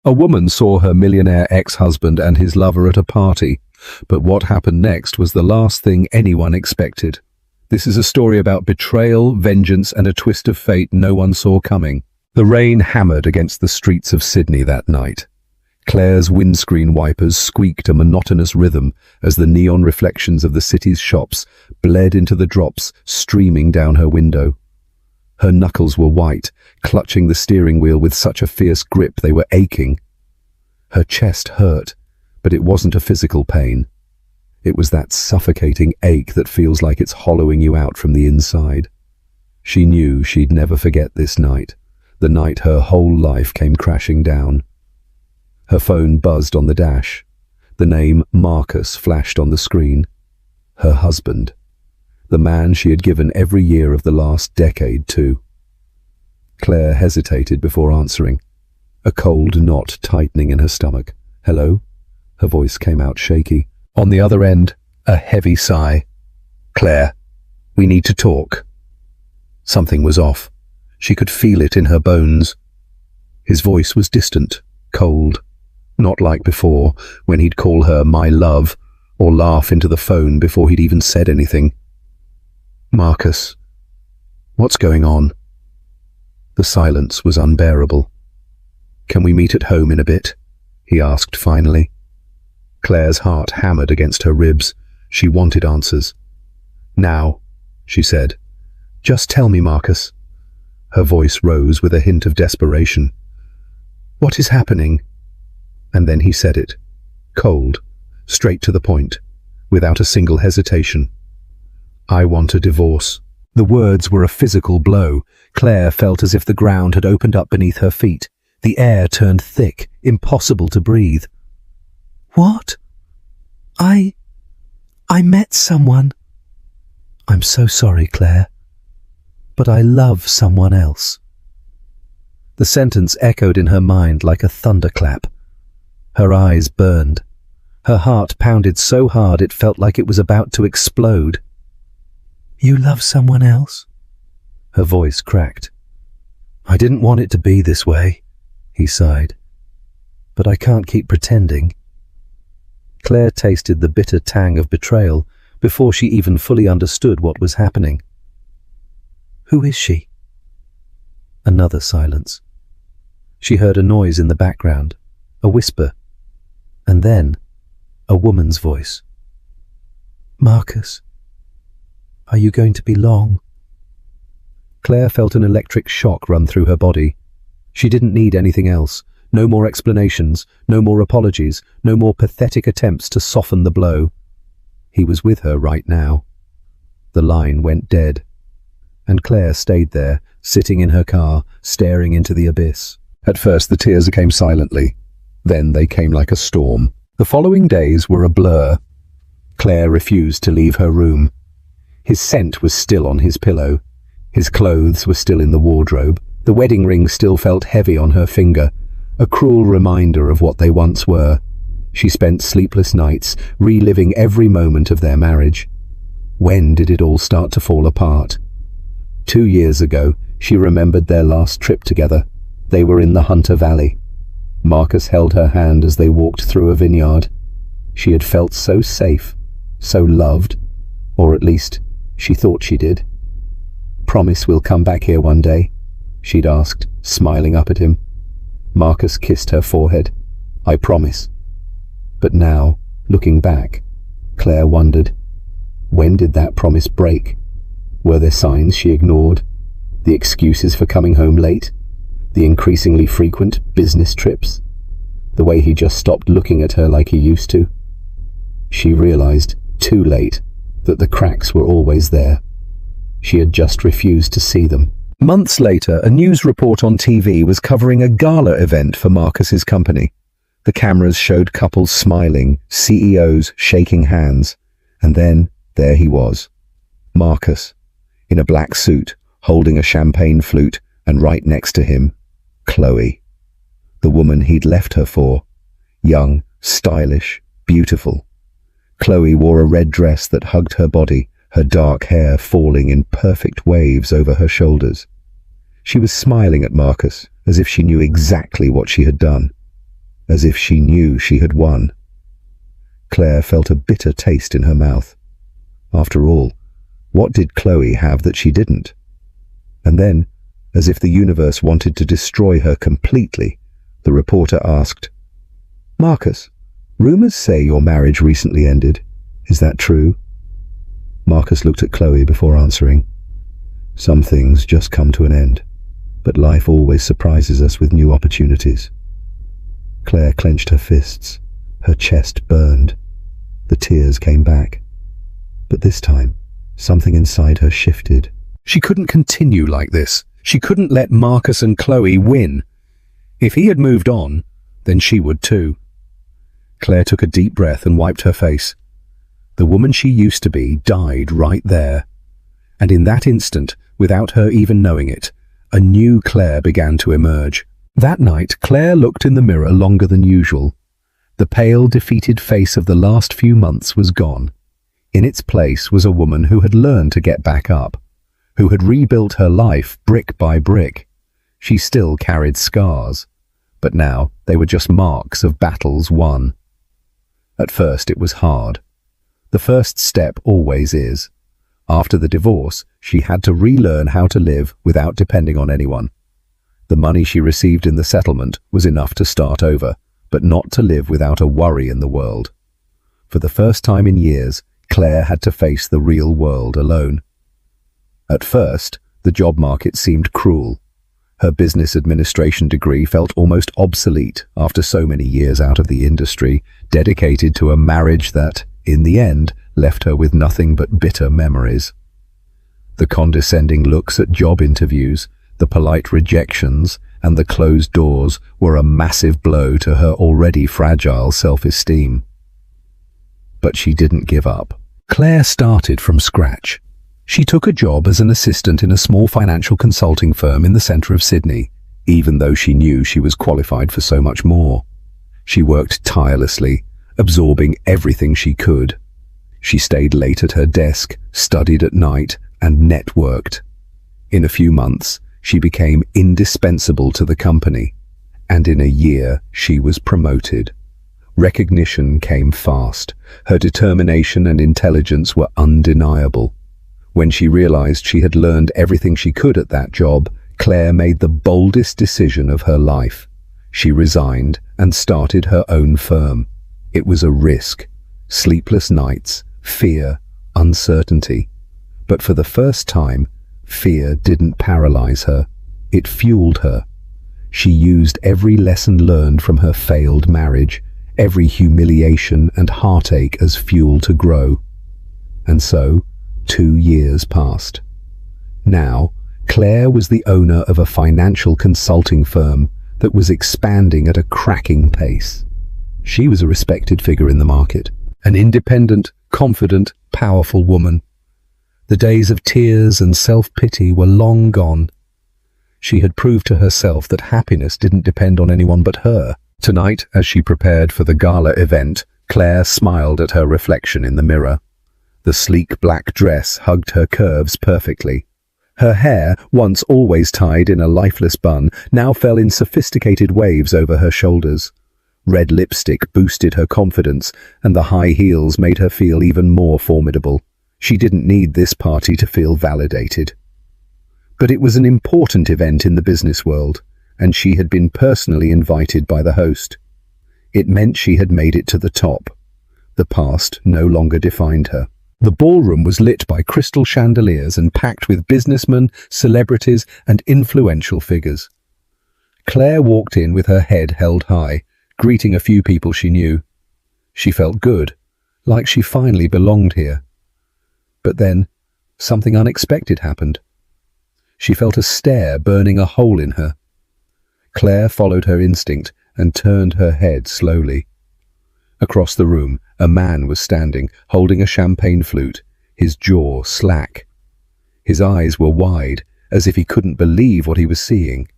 A woman saw her millionaire ex-husband and his lover at a party, but what happened next was the last thing anyone expected. This is a story about betrayal, vengeance, and a twist of fate no one saw coming. The rain hammered against the streets of Sydney that night. Claire's windscreen wipers squeaked a monotonous rhythm as the neon reflections of the city's shops bled into the drops streaming down her window. Her knuckles were white, clutching the steering wheel with such a fierce grip they were aching. Her chest hurt, but it wasn't a physical pain. It was that suffocating ache that feels like it's hollowing you out from the inside. She knew she'd never forget this night, the night her whole life came crashing down. Her phone buzzed on the dash. The name Marcus flashed on the screen. Her husband. The man she had given every year of the last decade to. Claire hesitated before answering, a cold knot tightening in her stomach. "Hello?" Her voice came out shaky. On the other end, a heavy sigh. "Claire, we need to talk." Something was off. She could feel it in her bones. His voice was distant, cold, not like before, when he'd call her "my love" or laugh into the phone before he'd even said anything. "Marcus, what's going on?" The silence was unbearable. "Can we meet at home in a bit?" he asked finally. Claire's heart hammered against her ribs. She wanted answers. "Now," she said. "Just tell me, Marcus." Her voice rose with a hint of desperation. "What is happening?" And then he said it, cold, straight to the point, without a single hesitation. "I want a divorce." The words were a physical blow. Claire felt as if the ground had opened up beneath her feet. The air turned thick, impossible to breathe. "What? I met someone." "I'm so sorry, Claire, but I love someone else." The sentence echoed in her mind like a thunderclap. Her eyes burned. Her heart pounded so hard it felt like it was about to explode. "You love someone else?" Her voice cracked. "I didn't want it to be this way," he sighed. "But I can't keep pretending." Claire tasted the bitter tang of betrayal before she even fully understood what was happening. "Who is she?" Another silence. She heard a noise in the background, a whisper, and then a woman's voice. "Marcus, are you going to be long?" Claire felt an electric shock run through her body. She didn't need anything else. No more explanations, no more apologies, no more pathetic attempts to soften the blow. He was with her right now. The line went dead, and Claire stayed there, sitting in her car, staring into the abyss. At first the tears came silently. Then they came like a storm. The following days were a blur. Claire refused to leave her room. His scent was still on his pillow. His clothes were still in the wardrobe. The wedding ring still felt heavy on her finger, a cruel reminder of what they once were. She spent sleepless nights, reliving every moment of their marriage. When did it all start to fall apart? 2 years ago, she remembered their last trip together. They were in the Hunter Valley. Marcus held her hand as they walked through a vineyard. She had felt so safe, so loved, or at least she thought she did. "Promise we'll come back here one day?" she'd asked, smiling up at him. Marcus kissed her forehead. "I promise." But now, looking back, Claire wondered, when did that promise break? Were there signs she ignored? The excuses for coming home late? The increasingly frequent business trips? The way he just stopped looking at her like he used to? She realized, too late, that the cracks were always there. She had just refused to see them. Months later, a news report on TV was covering a gala event for Marcus's company. The cameras showed couples smiling, CEOs shaking hands, and then there he was, Marcus, in a black suit, holding a champagne flute, and right next to him, Chloe, the woman he'd left her for, young, stylish, beautiful. Chloe wore a red dress that hugged her body, her dark hair falling in perfect waves over her shoulders. She was smiling at Marcus as if she knew exactly what she had done. as if she knew she had won. Claire felt a bitter taste in her mouth. After all, what did Chloe have that she didn't? And then, as if the universe wanted to destroy her completely, the reporter asked, "Marcus, rumors say your marriage recently ended. Is that true?" Marcus looked at Chloe before answering. "Some things just come to an end, but life always surprises us with new opportunities." Claire clenched her fists. Her chest burned. The tears came back. But this time, something inside her shifted. She couldn't continue like this. She couldn't let Marcus and Chloe win. If he had moved on, then she would too. Claire took a deep breath and wiped her face. The woman she used to be died right there. And in that instant, without her even knowing it, a new Claire began to emerge. That night, Claire looked in the mirror longer than usual. The pale, defeated face of the last few months was gone. In its place was a woman who had learned to get back up, who had rebuilt her life brick by brick. She still carried scars, but now they were just marks of battles won. At first it was hard. The first step always is. After the divorce, she had to relearn how to live without depending on anyone. The money she received in the settlement was enough to start over, but not to live without a worry in the world. For the first time in years, Claire had to face the real world alone. At first, the job market seemed cruel. Her business administration degree felt almost obsolete after so many years out of the industry, dedicated to a marriage that, in the end, left her with nothing but bitter memories. The condescending looks at job interviews, the polite rejections, and the closed doors were a massive blow to her already fragile self-esteem. But she didn't give up. Claire started from scratch. She took a job as an assistant in a small financial consulting firm in the centre of Sydney, even though she knew she was qualified for so much more. She worked tirelessly, absorbing everything she could. She stayed late at her desk, studied at night, and networked. In a few months, she became indispensable to the company, and in a year she was promoted. Recognition came fast. Her determination and intelligence were undeniable. When she realized she had learned everything she could at that job, Claire made the boldest decision of her life. She resigned and started her own firm. It was a risk, sleepless nights, fear, uncertainty. But for the first time, fear didn't paralyze her. It fueled her. She used every lesson learned from her failed marriage, every humiliation and heartache as fuel to grow. And so, 2 years passed. Now, Claire was the owner of a financial consulting firm that was expanding at a cracking pace. She was a respected figure in the market, an independent, confident, powerful woman. The days of tears and self-pity were long gone. She had proved to herself that happiness didn't depend on anyone but her. Tonight, as she prepared for the gala event, Claire smiled at her reflection in the mirror. The sleek black dress hugged her curves perfectly. Her hair, once always tied in a lifeless bun, now fell in sophisticated waves over her shoulders. Red lipstick boosted her confidence, and the high heels made her feel even more formidable. She didn't need this party to feel validated. But it was an important event in the business world, and she had been personally invited by the host. It meant she had made it to the top. The past no longer defined her. The ballroom was lit by crystal chandeliers and packed with businessmen, celebrities, and influential figures. Claire walked in with her head held high, greeting a few people she knew. She felt good, like she finally belonged here. But then, something unexpected happened. She felt a stare burning a hole in her. Claire followed her instinct and turned her head slowly. Across the room, a man was standing, holding a champagne flute, his jaw slack. His eyes were wide, as if he couldn't believe what he was seeing.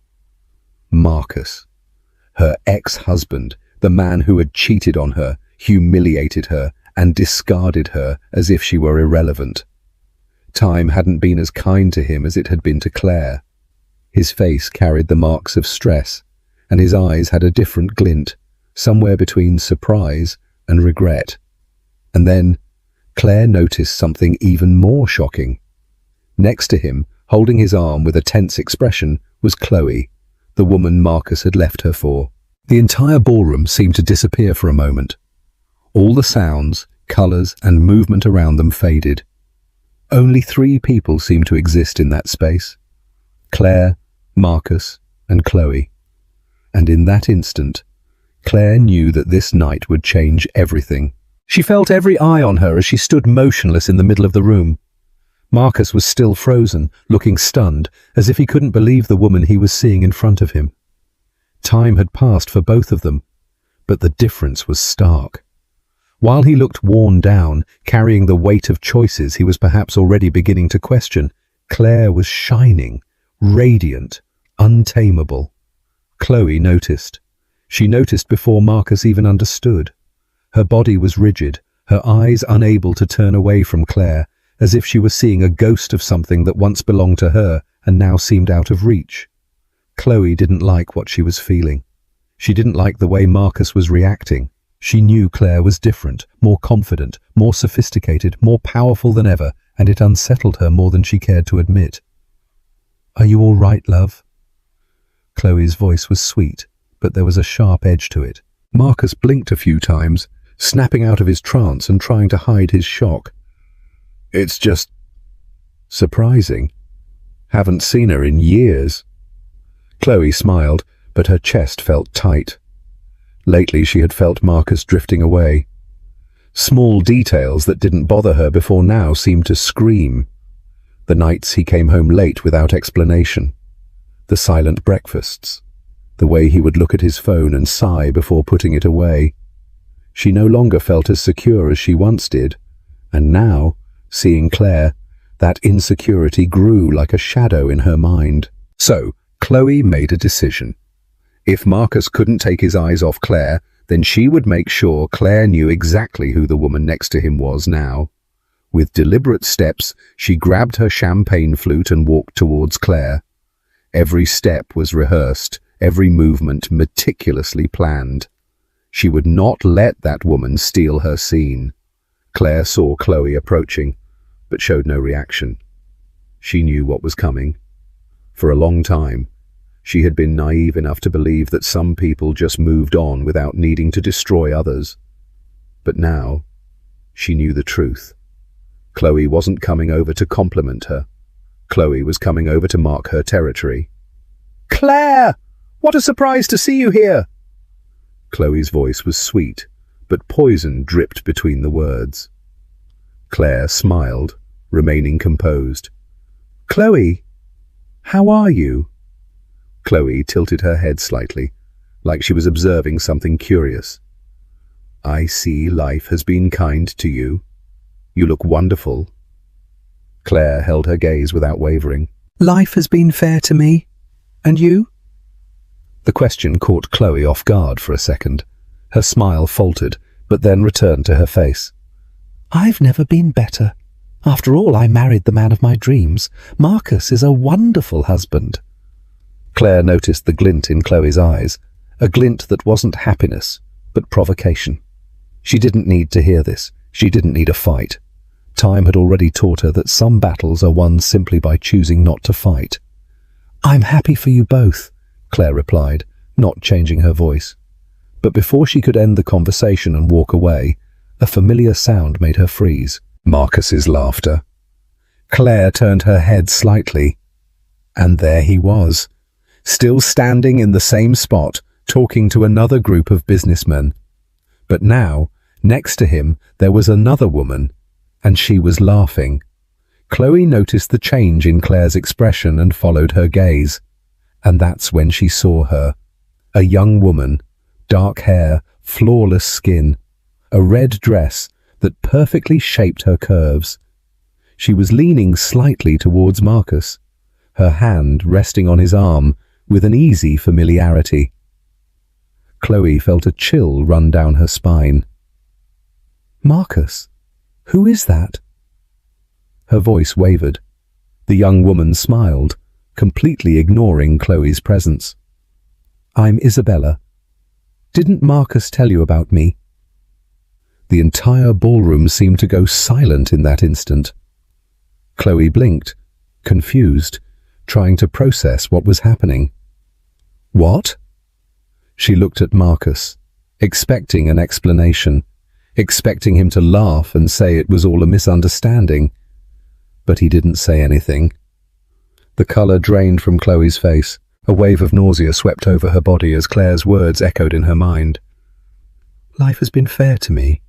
Marcus. Her ex-husband, the man who had cheated on her, humiliated her, and discarded her as if she were irrelevant. Time hadn't been as kind to him as it had been to Claire. His face carried the marks of stress, and his eyes had a different glint, somewhere between surprise and regret. And then Claire noticed something even more shocking. Next to him, holding his arm with a tense expression, was Chloe, the woman Marcus had left her for. The entire ballroom seemed to disappear for a moment. All the sounds, colours and movement around them faded. Only 3 people seemed to exist in that space: Claire, Marcus, and Chloe. And in that instant, Claire knew that this night would change everything. She felt every eye on her as she stood motionless in the middle of the room. Marcus was still frozen, looking stunned, as if he couldn't believe the woman he was seeing in front of him. Time had passed for both of them, but the difference was stark. While he looked worn down, carrying the weight of choices he was perhaps already beginning to question, Claire was shining, radiant, untamable. Chloe noticed. She noticed before Marcus even understood. Her body was rigid, her eyes unable to turn away from Claire, as if she was seeing a ghost of something that once belonged to her and now seemed out of reach. Chloe didn't like what she was feeling. She didn't like the way Marcus was reacting. She knew Claire was different, more confident, more sophisticated, more powerful than ever, and it unsettled her more than she cared to admit. "Are you all right, love?" Chloe's voice was sweet, but there was a sharp edge to it. Marcus blinked a few times, snapping out of his trance and trying to hide his shock. "It's just surprising. Haven't seen her in years." Chloe smiled, but her chest felt tight. Lately she had felt Marcus drifting away. Small details that didn't bother her before now seemed to scream. The nights he came home late without explanation. The silent breakfasts. The way he would look at his phone and sigh before putting it away. She no longer felt as secure as she once did, and now, seeing Claire, that insecurity grew like a shadow in her mind. So, Chloe made a decision. If Marcus couldn't take his eyes off Claire, then she would make sure Claire knew exactly who the woman next to him was now. With deliberate steps, she grabbed her champagne flute and walked towards Claire. Every step was rehearsed, every movement meticulously planned. She would not let that woman steal her scene. Claire saw Chloe approaching, but showed no reaction. She knew what was coming. For a long time, she had been naive enough to believe that some people just moved on without needing to destroy others. But now, she knew the truth. Chloe wasn't coming over to compliment her. Chloe was coming over to mark her territory. "Claire! What a surprise to see you here!" Chloe's voice was sweet, but poison dripped between the words. Claire smiled, remaining composed. "Chloe, how are you?" Chloe tilted her head slightly, like she was observing something curious. "I see life has been kind to you. You look wonderful." Claire held her gaze without wavering. "Life has been fair to me. And you?" The question caught Chloe off guard for a second. Her smile faltered, but then returned to her face. "I've never been better. After all, I married the man of my dreams. Marcus is a wonderful husband." Claire noticed the glint in Chloe's eyes, a glint that wasn't happiness, but provocation. She didn't need to hear this. She didn't need a fight. Time had already taught her that some battles are won simply by choosing not to fight. "I'm happy for you both," Claire replied, not changing her voice. But before she could end the conversation and walk away, a familiar sound made her freeze. Marcus's laughter. Claire turned her head slightly, and there he was, still standing in the same spot, talking to another group of businessmen. But now, next to him, there was another woman, and she was laughing. Chloe noticed the change in Claire's expression and followed her gaze. And that's when she saw her. A young woman, dark hair, flawless skin, a red dress that perfectly shaped her curves. She was leaning slightly towards Marcus, her hand resting on his arm with an easy familiarity. Chloe felt a chill run down her spine. "Marcus, who is that?" Her voice wavered. The young woman smiled, completely ignoring Chloe's presence. "I'm Isabella. Didn't Marcus tell you about me?" The entire ballroom seemed to go silent in that instant. Chloe blinked, confused, trying to process what was happening. "What?" She looked at Marcus, expecting an explanation, expecting him to laugh and say it was all a misunderstanding. But he didn't say anything. The colour drained from Chloe's face. A wave of nausea swept over her body as Claire's words echoed in her mind. "Life has been fair to me.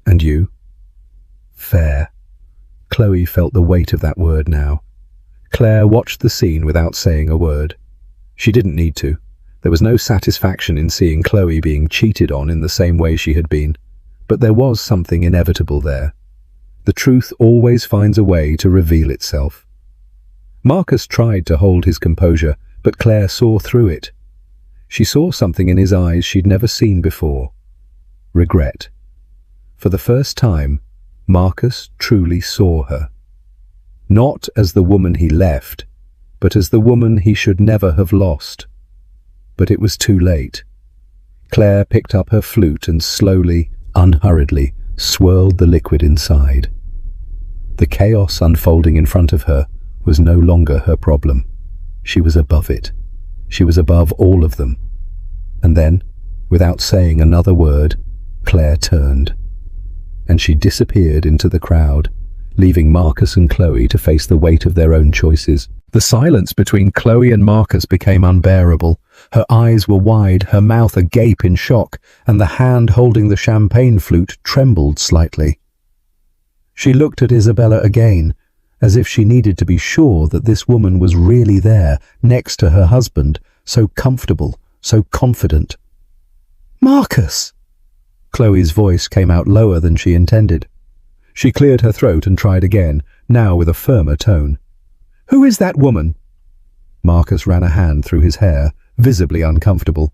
And you?" Fair. Chloe felt the weight of that word now. Claire watched the scene without saying a word. She didn't need to. There was no satisfaction in seeing Chloe being cheated on in the same way she had been. But there was something inevitable there. The truth always finds a way to reveal itself. Marcus tried to hold his composure, but Claire saw through it. She saw something in his eyes she'd never seen before. Regret. For the first time, Marcus truly saw her. Not as the woman he left, but as the woman he should never have lost. But it was too late. Claire picked up her flute and slowly, unhurriedly, swirled the liquid inside. The chaos unfolding in front of her was no longer her problem. She was above it. She was above all of them. And then, without saying another word, Claire turned. And she disappeared into the crowd, leaving Marcus and Chloe to face the weight of their own choices. The silence between Chloe and Marcus became unbearable. Her eyes were wide, her mouth agape in shock, and the hand holding the champagne flute trembled slightly. She looked at Isabella again, as if she needed to be sure that this woman was really there, next to her husband, so comfortable, so confident. "Marcus!" Chloe's voice came out lower than she intended. She cleared her throat and tried again, now with a firmer tone. "Who is that woman?" Marcus ran a hand through his hair, visibly uncomfortable.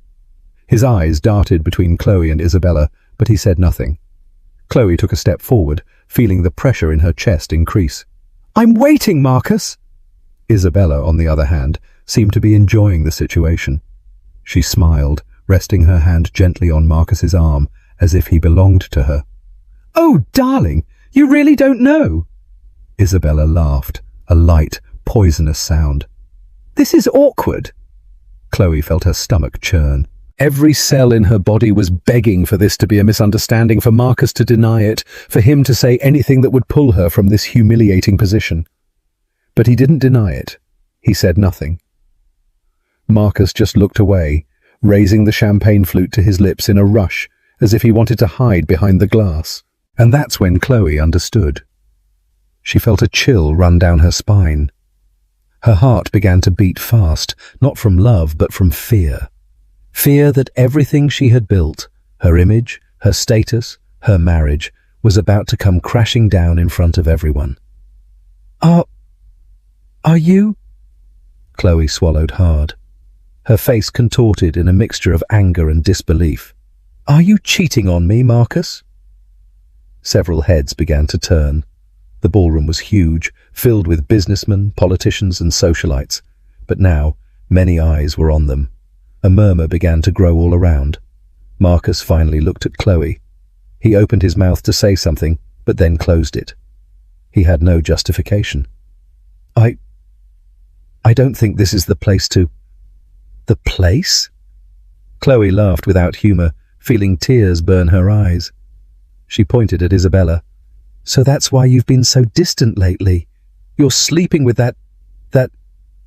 His eyes darted between Chloe and Isabella, but he said nothing. Chloe took a step forward, feeling the pressure in her chest increase. "I'm waiting, Marcus!" Isabella, on the other hand, seemed to be enjoying the situation. She smiled, resting her hand gently on Marcus's arm, as if he belonged to her. "Oh, darling, you really don't know?" Isabella laughed, a light, poisonous sound. "This is awkward." Chloe felt her stomach churn. Every cell in her body was begging for this to be a misunderstanding, for Marcus to deny it, for him to say anything that would pull her from this humiliating position. But he didn't deny it. He said nothing. Marcus just looked away, raising the champagne flute to his lips in a rush, as if he wanted to hide behind the glass. And that's when Chloe understood. She felt a chill run down her spine. Her heart began to beat fast, not from love, but from fear. Fear that everything she had built, her image, her status, her marriage, was about to come crashing down in front of everyone. Are you?" Chloe swallowed hard. Her face contorted in a mixture of anger and disbelief. "Are you cheating on me, Marcus?" Several heads began to turn. The ballroom was huge, filled with businessmen, politicians and socialites. But now, many eyes were on them. A murmur began to grow all around. Marcus finally looked at Chloe. He opened his mouth to say something, but then closed it. He had no justification. I don't think this is the place to—" "The place?" Chloe laughed without humour, feeling tears burn her eyes. She pointed at Isabella. "So that's why you've been so distant lately. You're sleeping with that...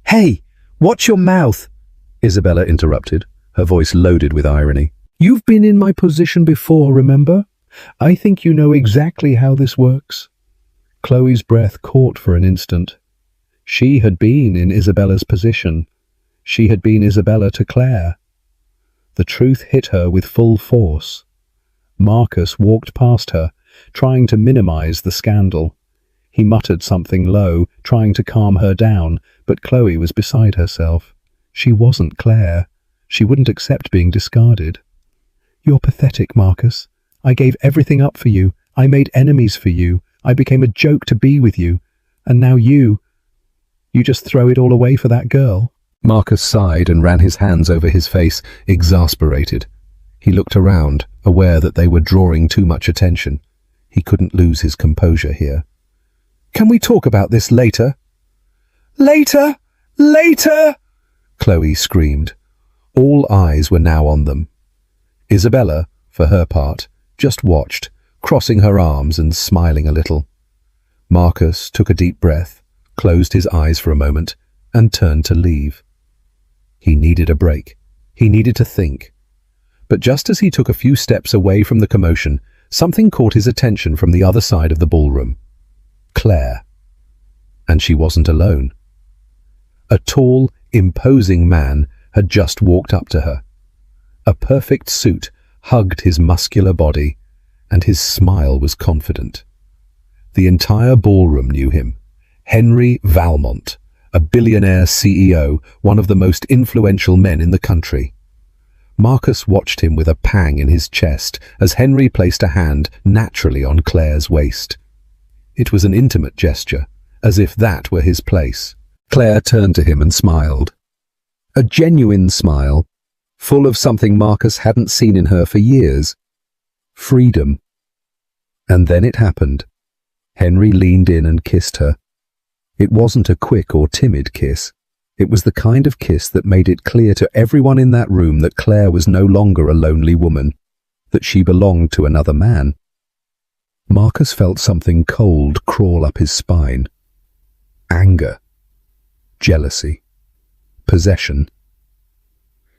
Hey, watch your mouth!" Isabella interrupted, her voice loaded with irony. "You've been in my position before, remember? I think you know exactly how this works." Chloe's breath caught for an instant. She had been in Isabella's position. She had been Isabella to Claire. The truth hit her with full force. Marcus walked past her, trying to minimize the scandal. He muttered something low, trying to calm her down, but Chloe was beside herself. She wasn't Claire. She wouldn't accept being discarded. "You're pathetic, Marcus. I gave everything up for you. I made enemies for you. I became a joke to be with you. And now you just throw it all away for that girl?" Marcus sighed and ran his hands over his face, exasperated. He looked around, aware that they were drawing too much attention. He couldn't lose his composure here. "Can we talk about this later?" "Later! Later!" Chloe screamed. All eyes were now on them. Isabella, for her part, just watched, crossing her arms and smiling a little. Marcus took a deep breath, closed his eyes for a moment, and turned to leave. He needed a break. He needed to think. But just as he took a few steps away from the commotion, something caught his attention from the other side of the ballroom. Claire. And she wasn't alone. A tall, imposing man had just walked up to her. A perfect suit hugged his muscular body, and his smile was confident. The entire ballroom knew him. Henry Valmont, a billionaire CEO, one of the most influential men in the country. Marcus watched him with a pang in his chest as Henry placed a hand naturally on Claire's waist. It was an intimate gesture, as if that were his place. Claire turned to him and smiled. A genuine smile, full of something Marcus hadn't seen in her for years. Freedom. And then it happened. Henry leaned in and kissed her. It wasn't a quick or timid kiss. It was the kind of kiss that made it clear to everyone in that room that Claire was no longer a lonely woman, that she belonged to another man. Marcus felt something cold crawl up his spine. Anger. Jealousy. Possession.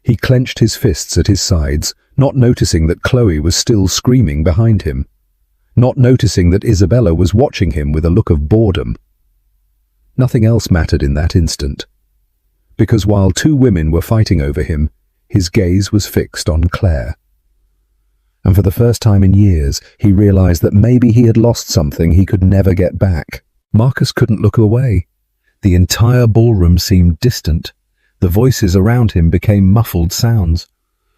He clenched his fists at his sides, not noticing that Chloe was still screaming behind him, not noticing that Isabella was watching him with a look of boredom. Nothing else mattered in that instant, because while two women were fighting over him, his gaze was fixed on Claire. And for the first time in years, he realized that maybe he had lost something he could never get back. Marcus couldn't look away. The entire ballroom seemed distant. The voices around him became muffled sounds.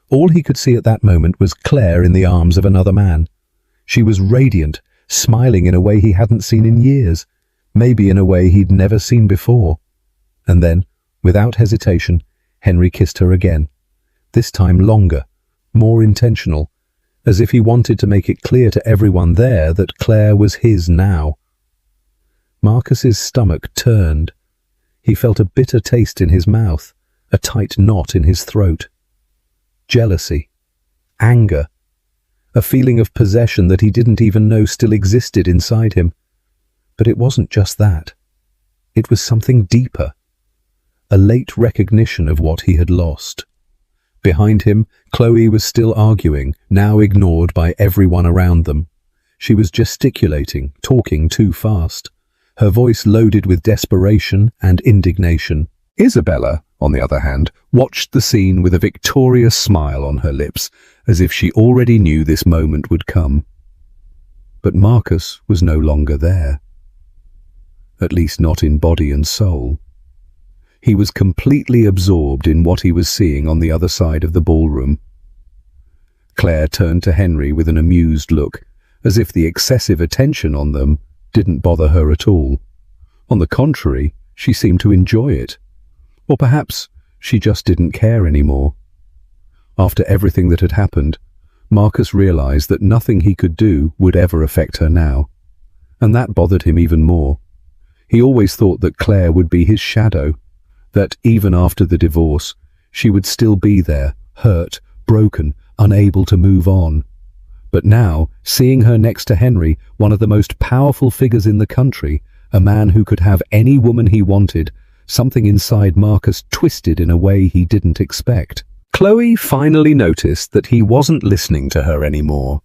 All he could see at that moment was Claire in the arms of another man. She was radiant, smiling in a way he hadn't seen in years, maybe in a way he'd never seen before. And then, without hesitation, Henry kissed her again, this time longer, more intentional, as if he wanted to make it clear to everyone there that Claire was his now. Marcus's stomach turned. He felt a bitter taste in his mouth, a tight knot in his throat. Jealousy, anger, a feeling of possession that he didn't even know still existed inside him. But it wasn't just that. It was something deeper, a late recognition of what he had lost. Behind him, Chloe was still arguing, now ignored by everyone around them. She was gesticulating, talking too fast, her voice loaded with desperation and indignation. Isabella, on the other hand, watched the scene with a victorious smile on her lips, as if she already knew this moment would come. But Marcus was no longer there. At least not in body and soul. He was completely absorbed in what he was seeing on the other side of the ballroom. Claire turned to Henry with an amused look, as if the excessive attention on them didn't bother her at all. On the contrary, she seemed to enjoy it. Or perhaps she just didn't care anymore. After everything that had happened, Marcus realized that nothing he could do would ever affect her now. And that bothered him even more. He always thought that Claire would be his shadow, that even after the divorce, she would still be there, hurt, broken, unable to move on. But now, seeing her next to Henry, one of the most powerful figures in the country, a man who could have any woman he wanted, something inside Marcus twisted in a way he didn't expect. Chloe finally noticed that he wasn't listening to her anymore.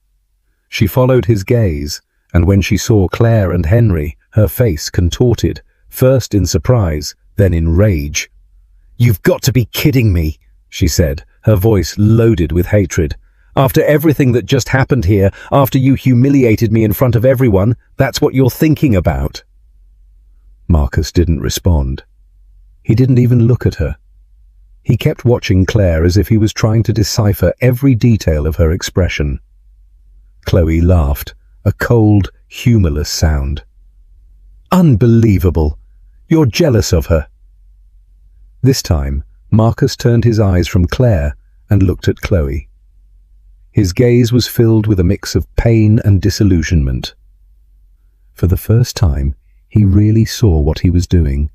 She followed his gaze, and when she saw Claire and Henry, her face contorted, first in surprise, then in rage. "You've got to be kidding me," she said, her voice loaded with hatred. "After everything that just happened here, after you humiliated me in front of everyone, that's what you're thinking about." Marcus didn't respond. He didn't even look at her. He kept watching Claire as if he was trying to decipher every detail of her expression. Chloe laughed, a cold, humorless sound. "Unbelievable! You're jealous of her." This time, Marcus turned his eyes from Claire and looked at Chloe. His gaze was filled with a mix of pain and disillusionment. For the first time, he really saw what he was doing.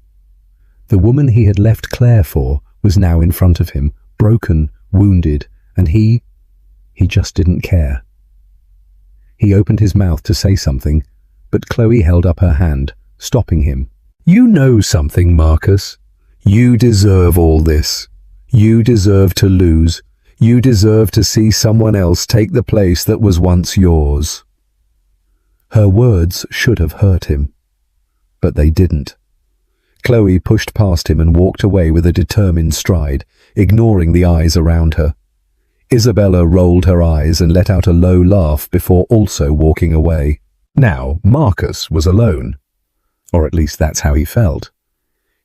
The woman he had left Claire for was now in front of him, broken, wounded, and he just didn't care. He opened his mouth to say something, but Chloe held up her hand, stopping him. "You know something, Marcus. You deserve all this. You deserve to lose. You deserve to see someone else take the place that was once yours." Her words should have hurt him, but they didn't. Chloe pushed past him and walked away with a determined stride, ignoring the eyes around her. Isabella rolled her eyes and let out a low laugh before also walking away. Now, Marcus was alone, or at least that's how he felt.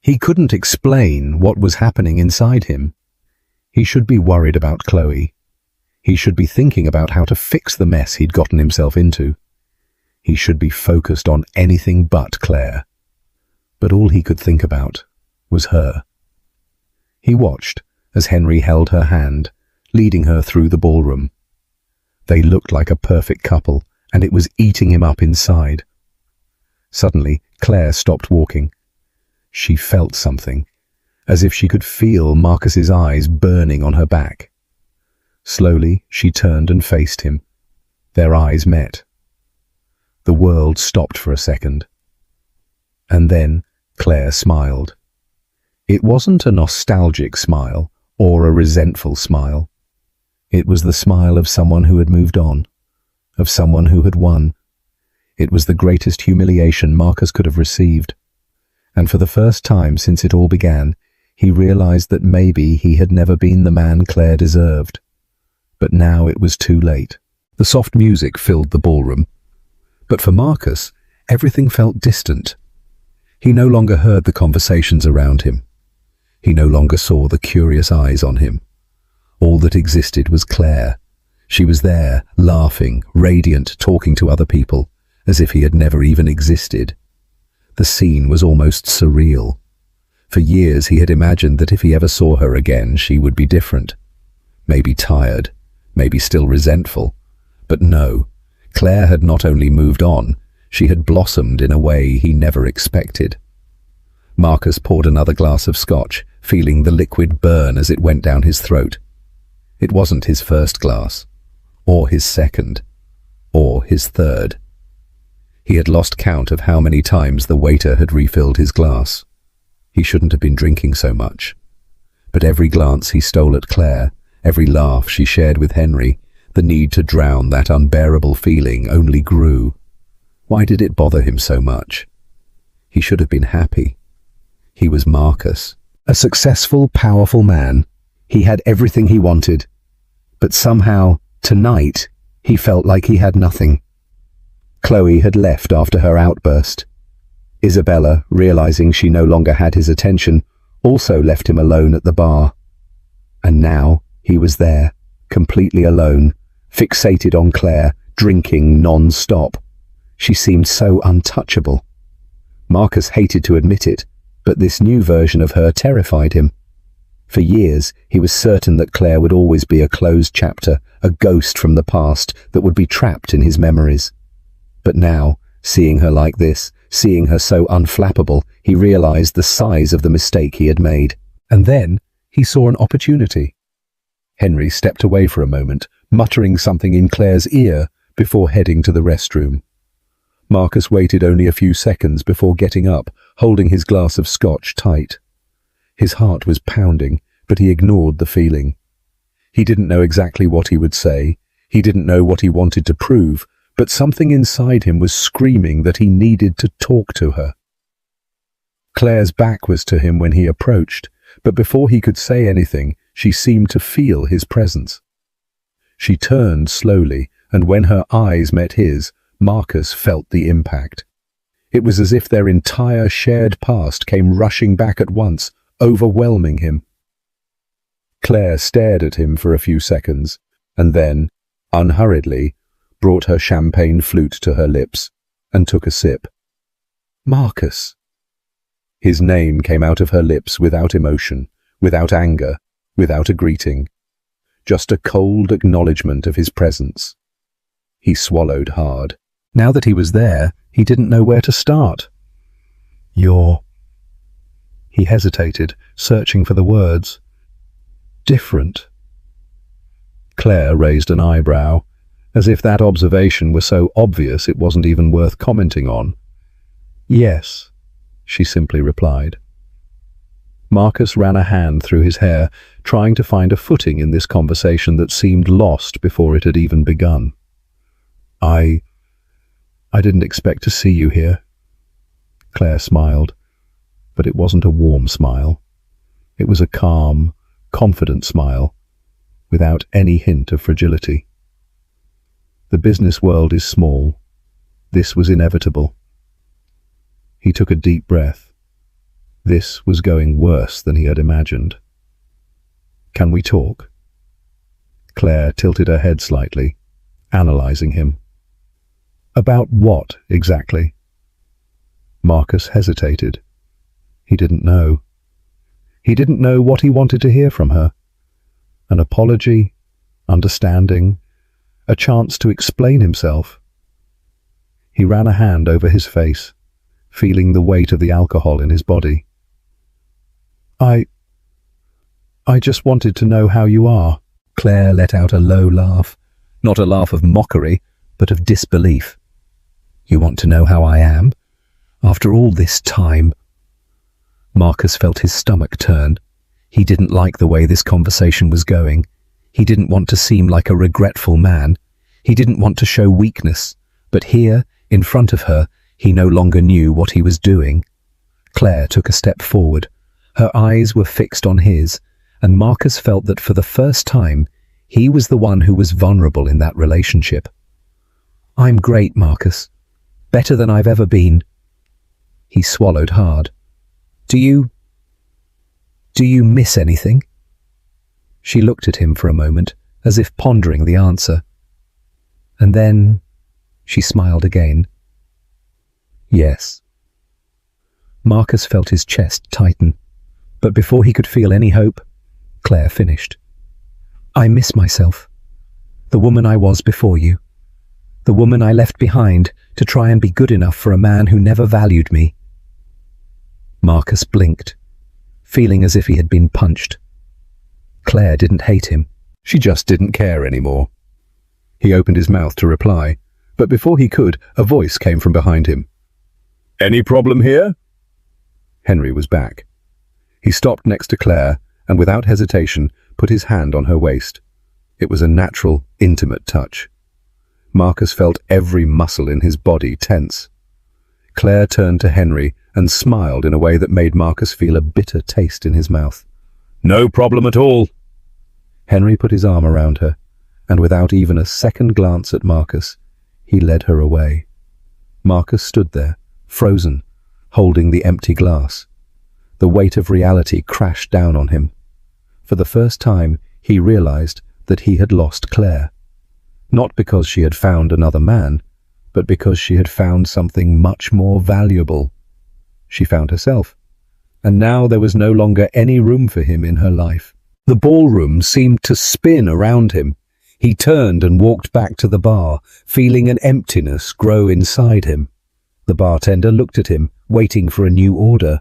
He couldn't explain what was happening inside him. He should be worried about Chloe. He should be thinking about how to fix the mess he'd gotten himself into. He should be focused on anything but Claire. But all he could think about was her. He watched as Henry held her hand, leading her through the ballroom. They looked like a perfect couple, and it was eating him up inside. Suddenly, Claire stopped walking. She felt something, as if she could feel Marcus's eyes burning on her back. Slowly, she turned and faced him. Their eyes met. The world stopped for a second. And then Claire smiled. It wasn't a nostalgic smile or a resentful smile. It was the smile of someone who had moved on, of someone who had won. It was the greatest humiliation Marcus could have received. And for the first time since it all began, he realized that maybe he had never been the man Claire deserved. But now it was too late. The soft music filled the ballroom. But for Marcus, everything felt distant. He no longer heard the conversations around him. He no longer saw the curious eyes on him. All that existed was Claire. She was there, laughing, radiant, talking to other people, as if he had never even existed. The scene was almost surreal. For years he had imagined that if he ever saw her again, she would be different. Maybe tired, maybe still resentful. But no, Claire had not only moved on, she had blossomed in a way he never expected. Marcus poured another glass of scotch, feeling the liquid burn as it went down his throat. It wasn't his first glass, or his second, or his third. He had lost count of how many times the waiter had refilled his glass. He shouldn't have been drinking so much. But every glance he stole at Claire, every laugh she shared with Henry, the need to drown that unbearable feeling only grew. Why did it bother him so much? He should have been happy. He was Marcus, a successful, powerful man. He had everything he wanted. But somehow, tonight, he felt like he had nothing. Chloe had left after her outburst. Isabella, realizing she no longer had his attention, also left him alone at the bar. And now he was there, completely alone, fixated on Claire, drinking non-stop. She seemed so untouchable. Marcus hated to admit it, but this new version of her terrified him. For years, he was certain that Claire would always be a closed chapter, a ghost from the past that would be trapped in his memories. But now, seeing her like this, seeing her so unflappable, he realized the size of the mistake he had made. And then he saw an opportunity. Henry stepped away for a moment, muttering something in Claire's ear before heading to the restroom. Marcus waited only a few seconds before getting up, holding his glass of scotch tight. His heart was pounding, but he ignored the feeling. He didn't know exactly what he would say. He didn't know what he wanted to prove, but something inside him was screaming that he needed to talk to her. Claire's back was to him when he approached, but before he could say anything, she seemed to feel his presence. She turned slowly, and when her eyes met his, Marcus felt the impact. It was as if their entire shared past came rushing back at once, overwhelming him. Claire stared at him for a few seconds, and then, unhurriedly, brought her champagne flute to her lips and took a sip. Marcus. His name came out of her lips without emotion, without anger, without a greeting. just a cold acknowledgement of his presence. He swallowed hard. Now that he was there, he didn't know where to start. "You're—" He hesitated, searching for the words. "Different." Claire raised an eyebrow, as if that observation were so obvious it wasn't even worth commenting on. "Yes," she simply replied. Marcus ran a hand through his hair, trying to find a footing in this conversation that seemed lost before it had even begun. I didn't expect to see you here." Claire smiled, but it wasn't a warm smile. It was a calm, confident smile, without any hint of fragility. The business world is small. This was inevitable. He took a deep breath. This was going worse than he had imagined. "Can we talk?" Claire tilted her head slightly, analyzing him. "About what, exactly?" Marcus hesitated. He didn't know. He didn't know what he wanted to hear from her. An apology, understanding, a chance to explain himself. He ran a hand over his face, feeling the weight of the alcohol in his body. I just wanted to know how you are." Claire let out a low laugh, not a laugh of mockery, but of disbelief. "You want to know how I am? After all this time?" Marcus felt his stomach turn. He didn't like the way this conversation was going. He didn't want to seem like a regretful man. He didn't want to show weakness, but here, in front of her, he no longer knew what he was doing. Claire took a step forward. Her eyes were fixed on his, and Marcus felt that for the first time, he was the one who was vulnerable in that relationship. "I'm great, Marcus. Better than I've ever been." He swallowed hard. Do you miss anything?" She looked at him for a moment, as if pondering the answer. And then she smiled again. "Yes." Marcus felt his chest tighten, but before he could feel any hope, Claire finished. "I miss myself. The woman I was before you. The woman I left behind to try and be good enough for a man who never valued me." Marcus blinked, feeling as if he had been punched. Claire didn't hate him. She just didn't care anymore. He opened his mouth to reply, but before he could, a voice came from behind him. "Any problem here?" Henry was back. He stopped next to Claire and without hesitation put his hand on her waist. It was a natural, intimate touch. Marcus felt every muscle in his body tense. Claire turned to Henry and smiled in a way that made Marcus feel a bitter taste in his mouth. "No problem at all." Henry put his arm around her, and without even a second glance at Marcus, he led her away. Marcus stood there, frozen, holding the empty glass. The weight of reality crashed down on him. For the first time, he realized that he had lost Claire. Not because she had found another man, but because she had found something much more valuable. She found herself, and now there was no longer any room for him in her life. The ballroom seemed to spin around him. He turned and walked back to the bar, feeling an emptiness grow inside him. The bartender looked at him, waiting for a new order.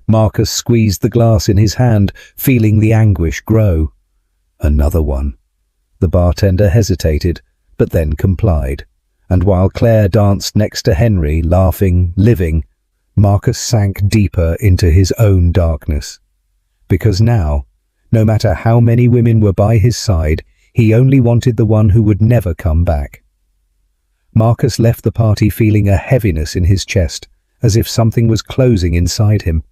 Marcus squeezed the glass in his hand, feeling the anguish grow. Another one. The bartender hesitated, but then complied. And while Claire danced next to Henry, laughing, living, Marcus sank deeper into his own darkness. Because now, no matter how many women were by his side, he only wanted the one who would never come back. Marcus left the party feeling a heaviness in his chest, as if something was closing inside him.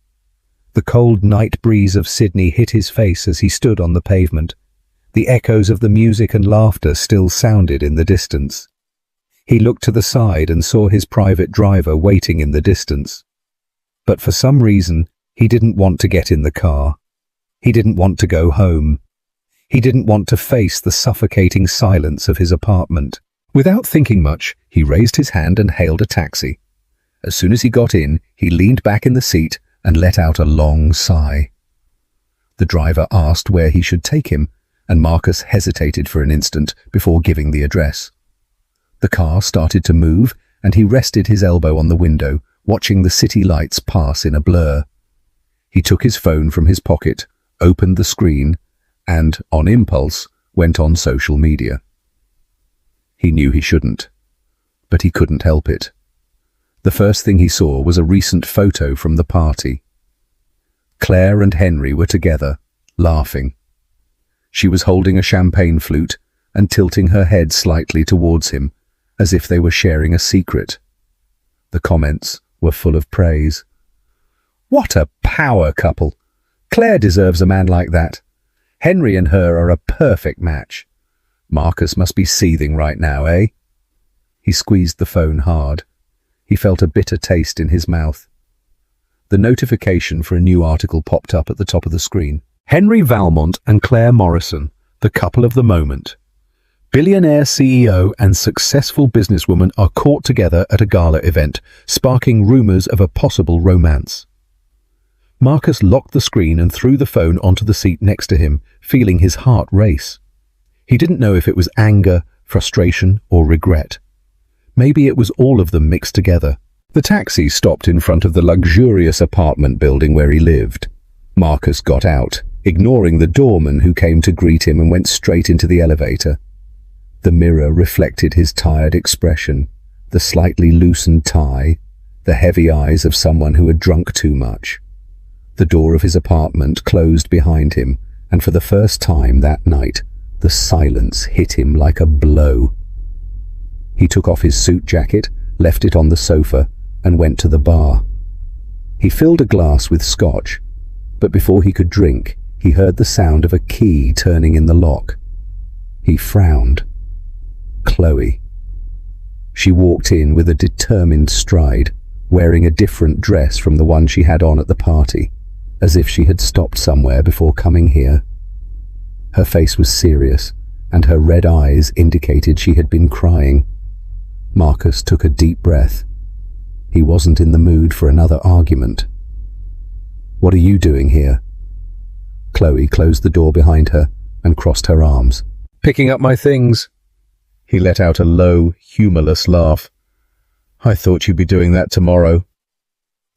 The cold night breeze of Sydney hit his face as he stood on the pavement. The echoes of the music and laughter still sounded in the distance. He looked to the side and saw his private driver waiting in the distance. But for some reason, he didn't want to get in the car. He didn't want to go home. He didn't want to face the suffocating silence of his apartment. Without thinking much, he raised his hand and hailed a taxi. As soon as he got in, he leaned back in the seat and let out a long sigh. The driver asked where he should take him, and Marcus hesitated for an instant before giving the address. The car started to move, and he rested his elbow on the window, watching the city lights pass in a blur. He took his phone from his pocket, opened the screen, and, on impulse, went on social media. He knew he shouldn't, but he couldn't help it. The first thing he saw was a recent photo from the party. Claire and Henry were together, laughing. She was holding a champagne flute and tilting her head slightly towards him, as if they were sharing a secret. The comments were full of praise. "What a power couple! Claire deserves a man like that. Henry and her are a perfect match. Marcus must be seething right now, eh?" He squeezed the phone hard. He felt a bitter taste in his mouth. The notification for a new article popped up at the top of the screen. Henry Valmont and Claire Morrison, the couple of the moment. Billionaire CEO and successful businesswoman are caught together at a gala event, sparking rumors of a possible romance. Marcus locked the screen and threw the phone onto the seat next to him, feeling his heart race. He didn't know if it was anger, frustration, or regret. Maybe it was all of them mixed together. The taxi stopped in front of the luxurious apartment building where he lived. Marcus got out, ignoring the doorman who came to greet him, and went straight into the elevator. The mirror reflected his tired expression, the slightly loosened tie, the heavy eyes of someone who had drunk too much. The door of his apartment closed behind him, and for the first time that night, the silence hit him like a blow. He took off his suit jacket, left it on the sofa, and went to the bar. He filled a glass with scotch, but before he could drink, he heard the sound of a key turning in the lock. He frowned. Chloe. She walked in with a determined stride, wearing a different dress from the one she had on at the party, as if she had stopped somewhere before coming here. Her face was serious, and her red eyes indicated she had been crying. Marcus took a deep breath. He wasn't in the mood for another argument. "What are you doing here?" Chloe closed the door behind her and crossed her arms. "Picking up my things." He let out a low, humorless laugh. "I thought you'd be doing that tomorrow."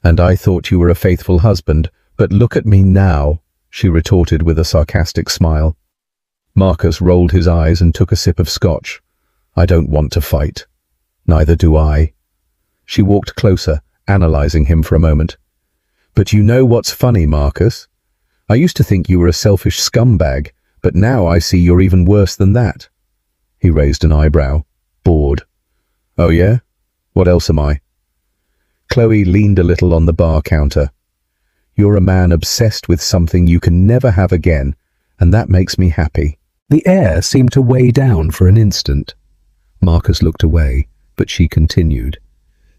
"And I thought you were a faithful husband, but look at me now," she retorted with a sarcastic smile. Marcus rolled his eyes and took a sip of scotch. "I don't want to fight." "Neither do I." She walked closer, analyzing him for a moment. "But you know what's funny, Marcus? I used to think you were a selfish scumbag, but now I see you're even worse than that." He raised an eyebrow, bored. "Oh yeah? What else am I?" Chloe leaned a little on the bar counter. "You're a man obsessed with something you can never have again, and that makes me happy." The air seemed to weigh down for an instant. Marcus looked away, but she continued.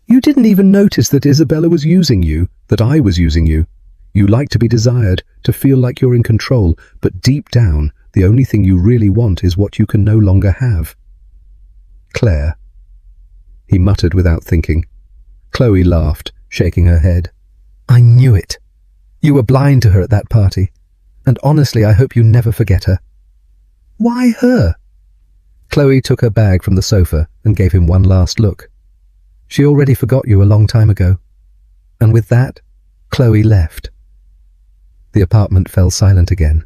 "You didn't even notice that Isabella was using you, that I was using you. You like to be desired, to feel like you're in control, but deep down, the only thing you really want is what you can no longer have." "Claire," he muttered without thinking. Chloe laughed, shaking her head. "I knew it. You were blind to her at that party, and honestly I hope you never forget her." "Why her?" Chloe took her bag from the sofa and gave him one last look. "She already forgot you a long time ago." And with that, Chloe left. The apartment fell silent again.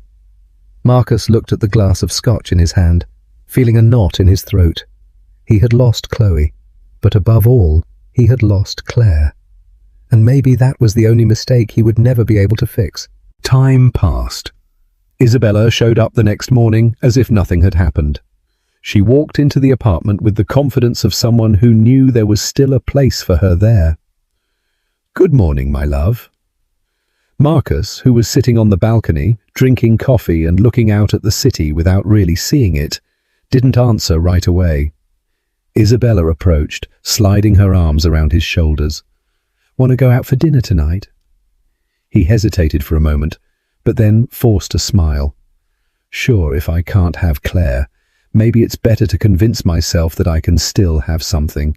Marcus looked at the glass of scotch in his hand, feeling a knot in his throat. He had lost Chloe, but above all, he had lost Claire. And maybe that was the only mistake he would never be able to fix. Time passed. Isabella showed up the next morning as if nothing had happened. She walked into the apartment with the confidence of someone who knew there was still a place for her there. "Good morning, my love." Marcus, who was sitting on the balcony, drinking coffee and looking out at the city without really seeing it, didn't answer right away. Isabella approached, sliding her arms around his shoulders. "Want to go out for dinner tonight?" He hesitated for a moment, but then forced a smile. "Sure, if I can't have Claire, maybe it's better to convince myself that I can still have something."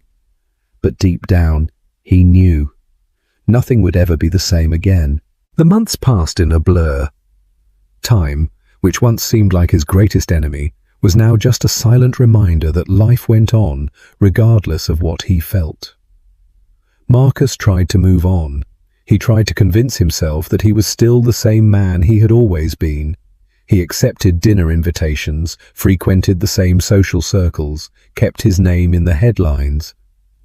But deep down, he knew. Nothing would ever be the same again. The months passed in a blur. Time, which once seemed like his greatest enemy, was now just a silent reminder that life went on regardless of what he felt. Marcus tried to move on. He tried to convince himself that he was still the same man he had always been. He accepted dinner invitations, frequented the same social circles, kept his name in the headlines.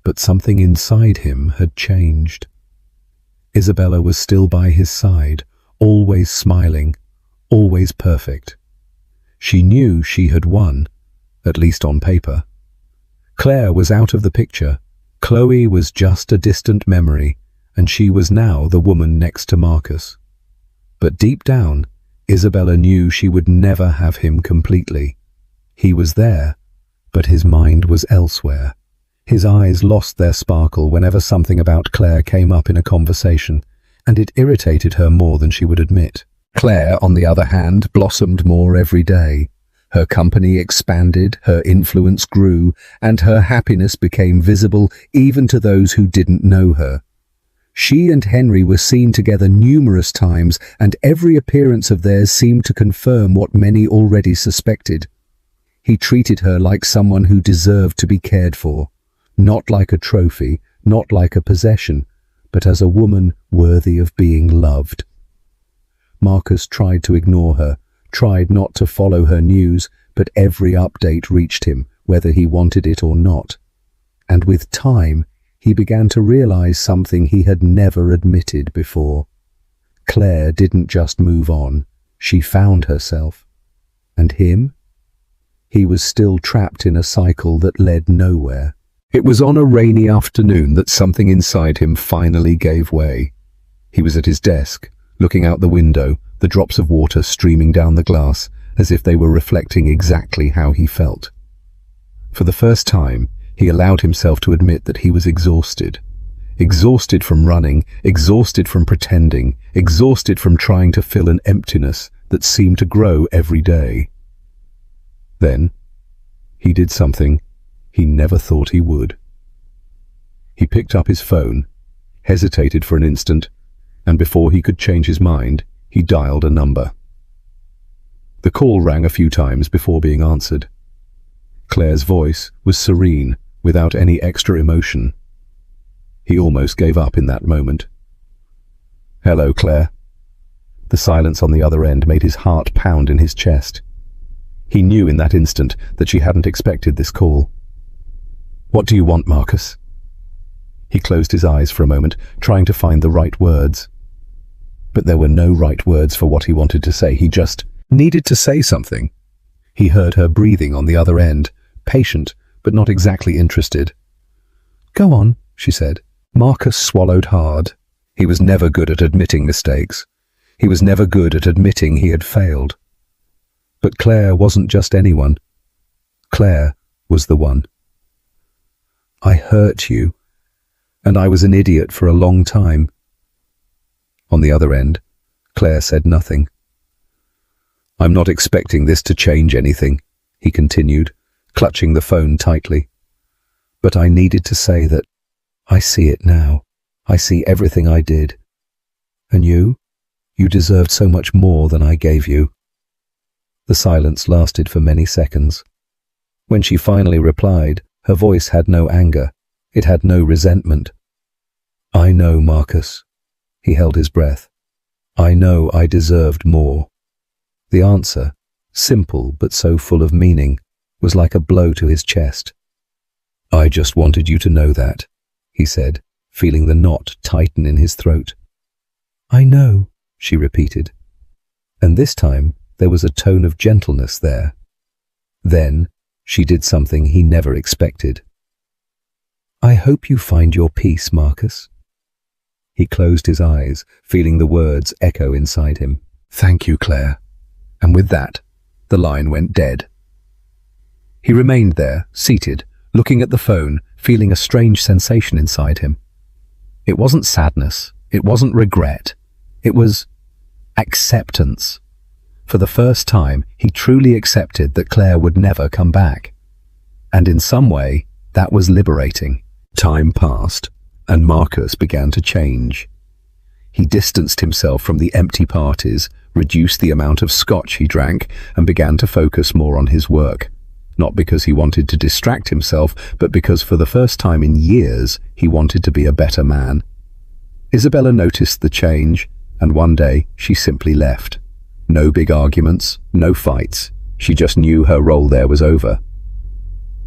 But something inside him had changed. Isabella was still by his side, always smiling, always perfect. She knew she had won, at least on paper. Claire was out of the picture. Chloe was just a distant memory, and she was now the woman next to Marcus. But deep down, Isabella knew she would never have him completely. He was there, but his mind was elsewhere. His eyes lost their sparkle whenever something about Claire came up in a conversation, and it irritated her more than she would admit. Claire, on the other hand, blossomed more every day. Her company expanded, her influence grew, and her happiness became visible even to those who didn't know her. She and Henry were seen together numerous times, and every appearance of theirs seemed to confirm what many already suspected. He treated her like someone who deserved to be cared for. Not like a trophy, not like a possession, but as a woman worthy of being loved. Marcus tried to ignore her, tried not to follow her news, but every update reached him, whether he wanted it or not. And with time, he began to realize something he had never admitted before. Claire didn't just move on, she found herself. And him? He was still trapped in a cycle that led nowhere. It was on a rainy afternoon that something inside him finally gave way. He was at his desk, looking out the window, the drops of water streaming down the glass, as if they were reflecting exactly how he felt. For the first time, he allowed himself to admit that he was exhausted. Exhausted from running, exhausted from pretending, exhausted from trying to fill an emptiness that seemed to grow every day. Then, he did something he never thought he would. He picked up his phone, hesitated for an instant, and before he could change his mind, he dialed a number. The call rang a few times before being answered. Claire's voice was serene, without any extra emotion. He almost gave up in that moment. "Hello, Claire." The silence on the other end made his heart pound in his chest. He knew in that instant that she hadn't expected this call. "What do you want, Marcus?" He closed his eyes for a moment, trying to find the right words. But there were no right words for what he wanted to say. He just needed to say something. He heard her breathing on the other end, patient, but not exactly interested. "Go on," she said. Marcus swallowed hard. He was never good at admitting mistakes. He was never good at admitting he had failed. But Claire wasn't just anyone. Claire was the one. "I hurt you, and I was an idiot for a long time." On the other end, Claire said nothing. "I'm not expecting this to change anything," he continued, clutching the phone tightly. "But I needed to say that I see it now. I see everything I did. And you deserved so much more than I gave you." The silence lasted for many seconds. When she finally replied, her voice had no anger. It had no resentment. "I know, Marcus." He held his breath. "I know I deserved more." The answer, simple but so full of meaning, was like a blow to his chest. "I just wanted you to know that," he said, feeling the knot tighten in his throat. "I know," she repeated. And this time there was a tone of gentleness there. Then she did something he never expected. "I hope you find your peace, Marcus." He closed his eyes, feeling the words echo inside him. "Thank you, Claire." And with that, the line went dead. He remained there, seated, looking at the phone, feeling a strange sensation inside him. It wasn't sadness, it wasn't regret, it was acceptance. For the first time, he truly accepted that Claire would never come back. And in some way, that was liberating. Time passed, and Marcus began to change. He distanced himself from the empty parties, reduced the amount of scotch he drank, and began to focus more on his work. Not because he wanted to distract himself, but because for the first time in years, he wanted to be a better man. Isabella noticed the change, and one day she simply left. No big arguments, no fights. She just knew her role there was over.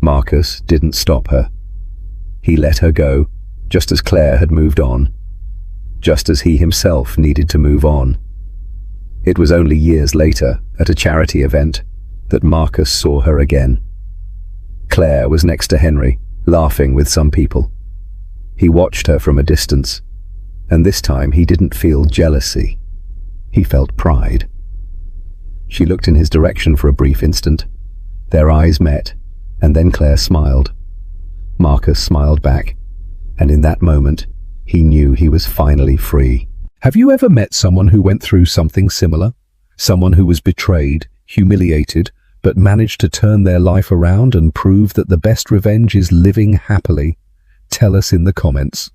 Marcus didn't stop her. He let her go, just as Claire had moved on, just as he himself needed to move on. It was only years later, at a charity event, that Marcus saw her again. Claire was next to Henry, laughing with some people. He watched her from a distance, and this time he didn't feel jealousy. He felt pride. She looked in his direction for a brief instant. Their eyes met, and then Claire smiled. Marcus smiled back, and in that moment, he knew he was finally free. Have you ever met someone who went through something similar? Someone who was betrayed, humiliated, but managed to turn their life around and prove that the best revenge is living happily? Tell us in the comments.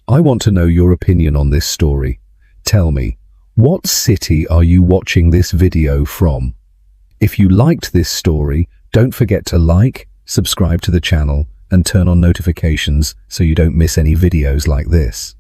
I want to know your opinion on this story. Tell me, what city are you watching this video from? If you liked this story, don't forget to like, subscribe to the channel, and turn on notifications so you don't miss any videos like this.